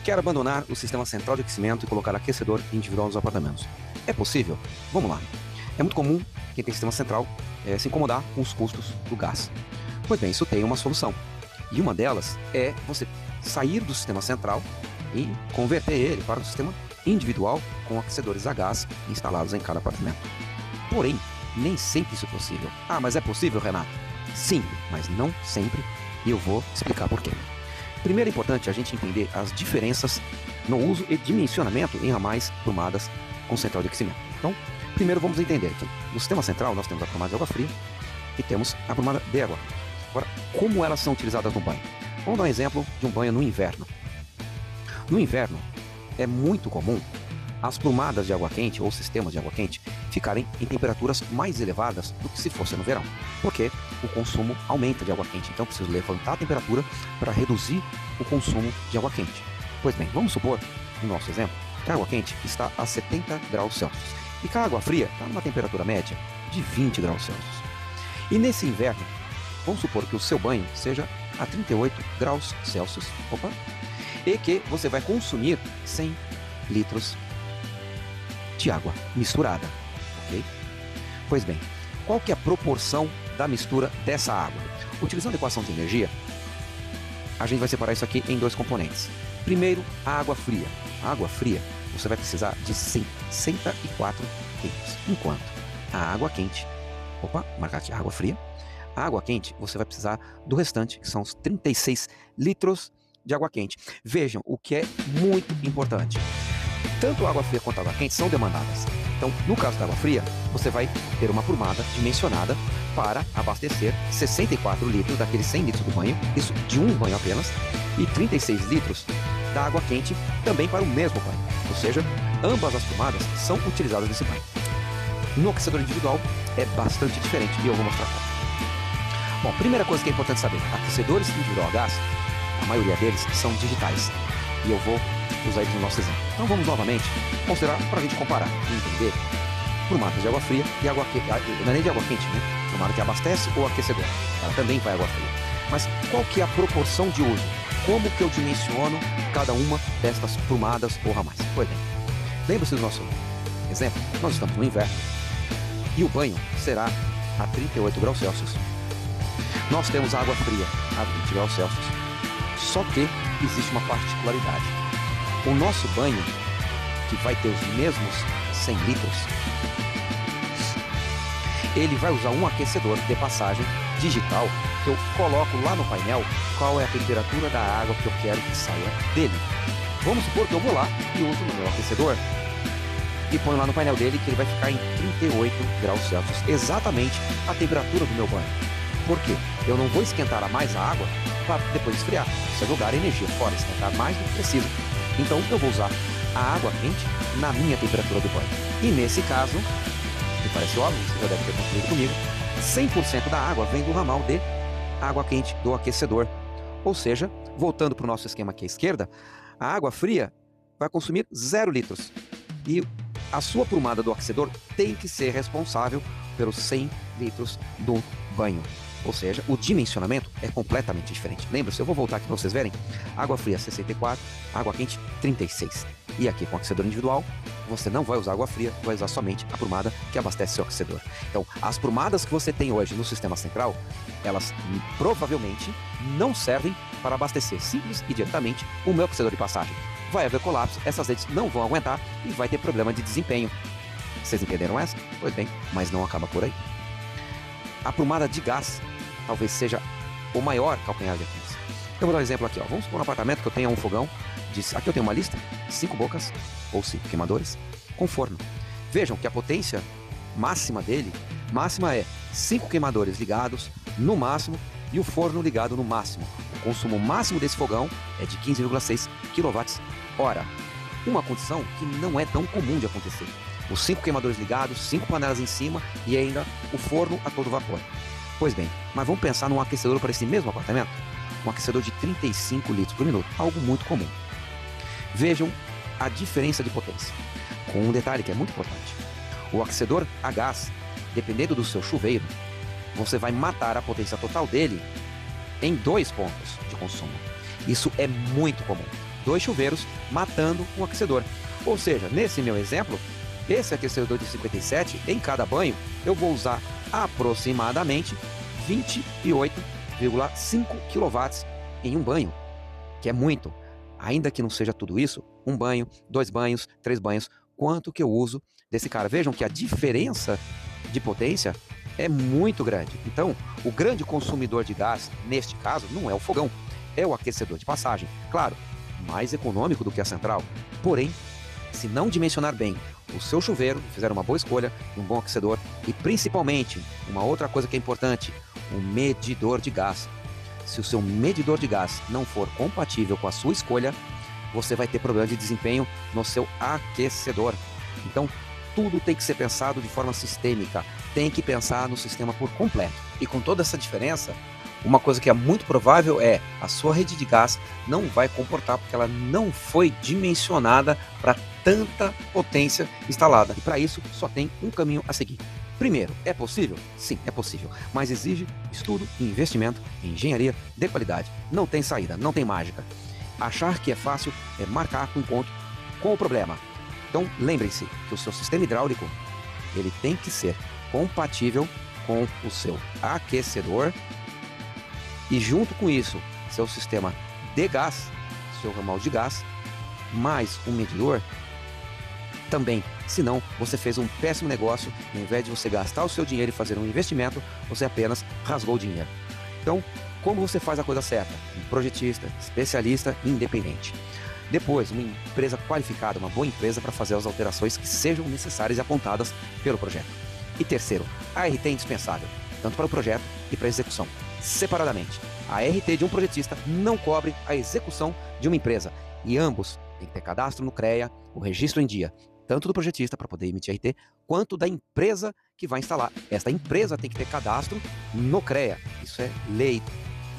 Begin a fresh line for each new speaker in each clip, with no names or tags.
Quero abandonar o sistema central de aquecimento e colocar aquecedor individual nos apartamentos. É possível? Vamos lá. É muito comum quem tem sistema central se incomodar com os custos do gás. Pois bem, isso tem uma solução. E uma delas é você sair do sistema central e converter ele para um sistema individual com aquecedores a gás instalados em cada apartamento. Porém, nem sempre isso é possível. Ah, mas é possível, Renato? Sim, mas não sempre, e eu vou explicar por quê. Primeiro é importante a gente entender as diferenças no uso e dimensionamento em ramais prumadas com central de aquecimento. Então, primeiro vamos entender que no sistema central nós temos a prumada de água fria e temos a prumada de água. Agora, como elas são utilizadas no banho? Vamos dar um exemplo de um banho no inverno. No inverno, é muito comum as prumadas de água quente ou sistemas de água quente ficarem em temperaturas mais elevadas do que se fosse no verão, porque o consumo aumenta de água quente, então preciso levantar a temperatura para reduzir o consumo de água quente. Pois bem, vamos supor, no nosso exemplo, que a água quente está a 70 graus Celsius e que a água fria está numa temperatura média de 20 graus Celsius. E nesse inverno, vamos supor que o seu banho seja a 38 graus Celsius, e que você vai consumir 100 litros de água misturada, ok? Pois bem, qual que é a proporção da mistura dessa água? Utilizando a equação de energia, a gente vai separar isso aqui em dois componentes. Primeiro, a água fria. A água fria, você vai precisar de 64 litros, enquanto a água quente, marcar aqui a água fria, a água quente, você vai precisar do restante, que são os 36 litros de água quente. Vejam o que é muito importante. Tanto a água fria quanto a água quente são demandadas. Então, no caso da água fria, você vai ter uma prumada dimensionada para abastecer 64 litros daqueles 100 litros do banho, isso de um banho apenas, e 36 litros da água quente também para o mesmo banho. Ou seja, ambas as prumadas são utilizadas nesse banho. No aquecedor individual é bastante diferente e eu vou mostrar como. Bom, primeira coisa que é importante saber, aquecedores individual a gás, a maioria deles são digitais. E eu vou usar eles no nosso exemplo. Então vamos novamente considerar para a gente comparar e entender prumadas de água fria e água quente. Não é nem de água quente, né? Prumada que abastece ou aquecedor. Ela também vai água fria. Mas qual que é a proporção de uso? Como que eu dimensiono cada uma destas prumadas ou ramais? Pois bem, lembre-se do nosso exemplo. Nós estamos no inverno e o banho será a 38 graus Celsius. Nós temos água fria a 20 graus Celsius. Só que existe uma particularidade. O nosso banho, que vai ter os mesmos 100 litros, ele vai usar um aquecedor de passagem digital que eu coloco lá no painel qual é a temperatura da água que eu quero que saia dele. Vamos supor que eu vou lá e uso no meu aquecedor e ponho lá no painel dele que ele vai ficar em 38 graus Celsius, exatamente a temperatura do meu banho. Por quê? Eu não vou esquentar a mais a água para depois esfriar. Precisa jogar energia fora, esquentar mais do que precisa. Então eu vou usar a água quente na minha temperatura do banho. E nesse caso, me parece óbvio, você já deve ter concluído comigo, 100% da água vem do ramal de água quente do aquecedor. Ou seja, voltando para o nosso esquema aqui à esquerda, a água fria vai consumir 0 litros. E a sua prumada do aquecedor tem que ser responsável pelos 100 litros do banho. Ou seja, o dimensionamento é completamente diferente. Lembra-se, eu vou voltar aqui para vocês verem. Água fria 64, água quente 36. E aqui com o aquecedor individual, você não vai usar água fria, vai usar somente a prumada que abastece seu aquecedor. Então, as prumadas que você tem hoje no sistema central, elas provavelmente não servem para abastecer simples e diretamente o meu aquecedor de passagem. Vai haver colapso, essas redes não vão aguentar e vai ter problema de desempenho. Vocês entenderam essa? Pois bem, mas não acaba por aí. A prumada de gás talvez seja o maior calcanhar de Aquiles. Eu vou dar um exemplo aqui. Vamos supor um apartamento que eu tenha um fogão. Aqui eu tenho uma lista, 5 bocas ou 5 queimadores com forno. Vejam que a potência máxima dele, é 5 queimadores ligados no máximo e o forno ligado no máximo. O consumo máximo desse fogão é de 15,6 kWh. Uma condição que não é tão comum de acontecer. Os 5 queimadores ligados, 5 panelas em cima e ainda o forno a todo vapor. Pois bem, mas vamos pensar num aquecedor para esse mesmo apartamento? Um aquecedor de 35 litros por minuto, algo muito comum. Vejam a diferença de potência, com um detalhe que é muito importante. O aquecedor a gás, dependendo do seu chuveiro, você vai matar a potência total dele em 2 pontos de consumo. Isso é muito comum. 2 chuveiros matando um aquecedor. Ou seja, nesse meu exemplo, esse aquecedor de 57, em cada banho, eu vou usar aproximadamente 28,5 kW em um banho, que é muito. Ainda que não seja tudo isso, um banho, 2 banhos, 3 banhos, quanto que eu uso desse cara. Vejam que a diferença de potência é muito grande. Então, o grande consumidor de gás, neste caso, não é o fogão, é o aquecedor de passagem. Claro, mais econômico do que a central. Porém, se não dimensionar bem o seu chuveiro, fizer uma boa escolha, um bom aquecedor e principalmente, uma outra coisa que é importante, um medidor de gás. Se o seu medidor de gás não for compatível com a sua escolha, você vai ter problema de desempenho no seu aquecedor. Então, tudo tem que ser pensado de forma sistêmica, tem que pensar no sistema por completo. E com toda essa diferença, uma coisa que é muito provável é a sua rede de gás não vai comportar porque ela não foi dimensionada para tanta potência instalada. E para isso só tem um caminho a seguir. Primeiro, é possível? Sim, é possível, mas exige estudo e investimento em engenharia de qualidade. Não tem saída, não tem mágica. Achar que é fácil é marcar um encontro com o problema. Então, lembrem-se que o seu sistema hidráulico ele tem que ser compatível com o seu aquecedor e, junto com isso, seu sistema de gás, seu ramal de gás, mais um medidor também. Senão, você fez um péssimo negócio. Ao invés de você gastar o seu dinheiro e fazer um investimento, você apenas rasgou o dinheiro. Então, como você faz a coisa certa? Um projetista, especialista e independente. Depois, uma empresa qualificada, uma boa empresa para fazer as alterações que sejam necessárias e apontadas pelo projeto. E terceiro, a RT é indispensável, tanto para o projeto e para a execução. Separadamente, a RT de um projetista não cobre a execução de uma empresa. E ambos têm que ter cadastro no CREA, o registro em dia, tanto do projetista para poder emitir RT, quanto da empresa que vai instalar. Esta empresa tem que ter cadastro no CREA. Isso é lei.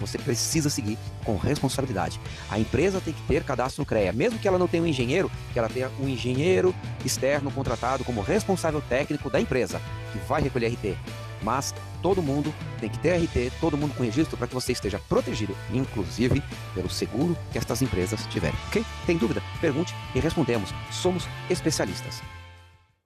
Você precisa seguir com responsabilidade. A empresa tem que ter cadastro no CREA, mesmo que ela não tenha um engenheiro, que ela tenha um engenheiro externo contratado como responsável técnico da empresa, que vai recolher RT. Mas todo mundo tem que ter RT, todo mundo com registro para que você esteja protegido, inclusive pelo seguro que estas empresas tiverem. Ok? Tem dúvida? Pergunte e respondemos. Somos especialistas.